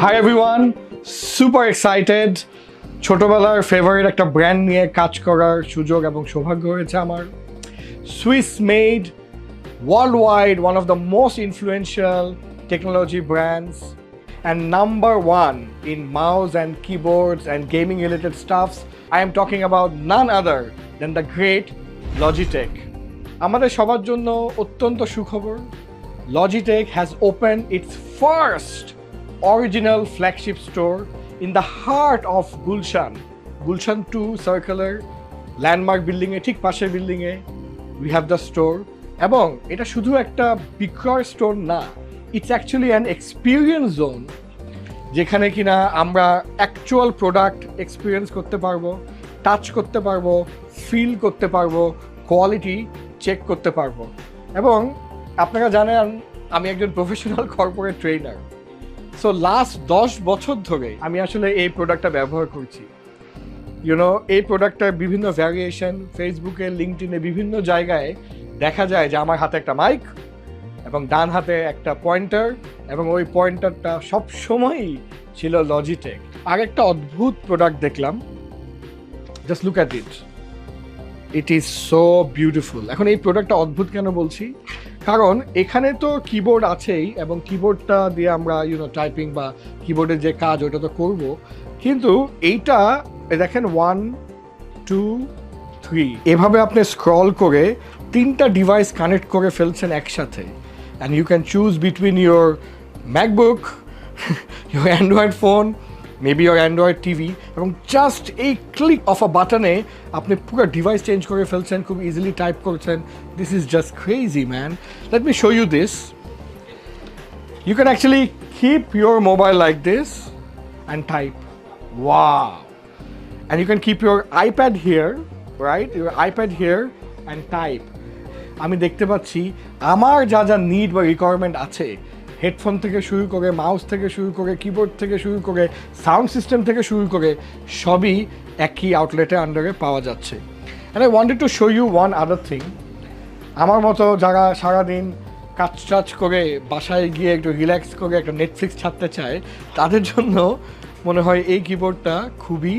Hi everyone, super excited. ছোটবেলার favourite একটা brand নিয়ে কাজ করার সুযোগ এবং সৌভাগ্য হয়েছে আমার। Swiss made, worldwide one of the most influential technology brands and number one in mouse and keyboards and gaming related stuffs. I am talking about none other than the great Logitech. আমাদের সবার জন্য অত্যন্ত সুখবর। Logitech has opened its first original flagship store in the heart of Gulshan 2 Circular Landmark building ঠিক পাশের building A we have the store এবং এটা শুধু একটা বিক্রয় স্টোর না, it's actually an experience zone যেখানে কিনা আমরা অ্যাকচুয়াল প্রোডাক্ট এক্সপিরিয়েন্স করতে পারবো, টাচ করতে পারবো, ফিল করতে পারবো, কোয়ালিটি চেক করতে পারবো। এবং আপনারা জানেন আমি একজন professional corporate trainer, so last 10 বছর ধরে আমি আসলে এই প্রোডাক্টটা ব্যবহার করছি। এই প্রোডাক্টটার বিভিন্ন ভ্যারিয়েশন ফেসবুকে, লিঙ্কডইনে বিভিন্ন জায়গায় দেখা যায় যে আমার হাতে একটা মাইক এবং ডান হাতে একটা পয়েন্টার, এবং ওই পয়েন্টারটা সবসময়ই ছিল লজিটেক। আর একটা অদ্ভুত প্রোডাক্ট দেখলাম, just look at it, it is so beautiful. এখন এই প্রোডাক্টটা অদ্ভুত কেন বলছি, কারণ এখানে তো কিবোর্ড আছেই এবং কিবোর্ডটা দিয়ে আমরা টাইপিং বা কিবোর্ডের যে কাজ ওটা তো করবো, কিন্তু এইটা দেখেন 1 2 3 এভাবে আপনি স্ক্রল করে 3টা ডিভাইস কানেক্ট করে ফেলছেন একসাথে, and you can choose between your MacBook, your Android phone, maybe your Android TV, এবং জাস্ট এই ক্লিক অফ আ বাটনে আপনি পুরো ডিভাইস চেঞ্জ করে ফেলছেন, খুব ইজিলি টাইপ করছেন। This is just crazy man. Let me show you this. You can actually keep your mobile like this and type. Wow. And you can keep your iPad here, right? Your iPad here and type. আমি দেখতে পাচ্ছি আমার যা যা need বা requirement আছে, headphone থেকে শুরু করে, মাউস থেকে শুরু করে, কিবোর্ড থেকে শুরু করে, সাউন্ড সিস্টেম থেকে শুরু করে, সবই একই আউটলেটের আন্ডারে পাওয়া যাচ্ছে। And I wanted to show you one other thing. আমার মতো যারা সারাদিন কাজ টাজ করে বাসায় গিয়ে একটু রিল্যাক্স করে একটা নেটফ্লিক্স ছাড়তে চায়, তাদের জন্য মনে হয় এই কিবোর্ডটা খুবই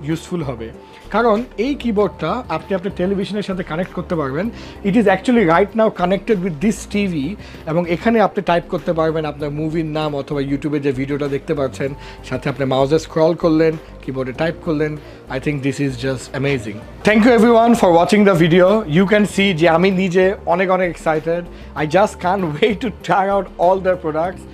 ইউজফুল হবে। কারণ এই কিবোর্ডটা আপনি আপনার টেলিভিশনের সাথে কানেক্ট করতে পারবেন। It is actually right now connected with this TV, এবং এখানে আপনি টাইপ করতে পারবেন আপনার মুভির নাম অথবা ইউটিউবে যে ভিডিওটা দেখতে পাচ্ছেন, সাথে আপনি মাউসে স্ক্রল করলেন, কিবোর্ডে টাইপ করলেন। I think this is just amazing. Thank you everyone for watching the video. You can see যে আমি নিজে অনেক excited. I just can't wait to try out all the products.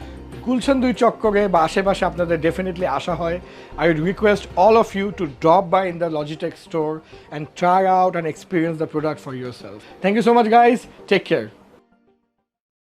Gulshan 2 চক্করে বা আশেপাশে আপনাদের ডেফিনেটলি আসা হয়, I would request all of you to drop by in the Logitech store and try out and experience the product for yourself. Thank you so much guys, take care.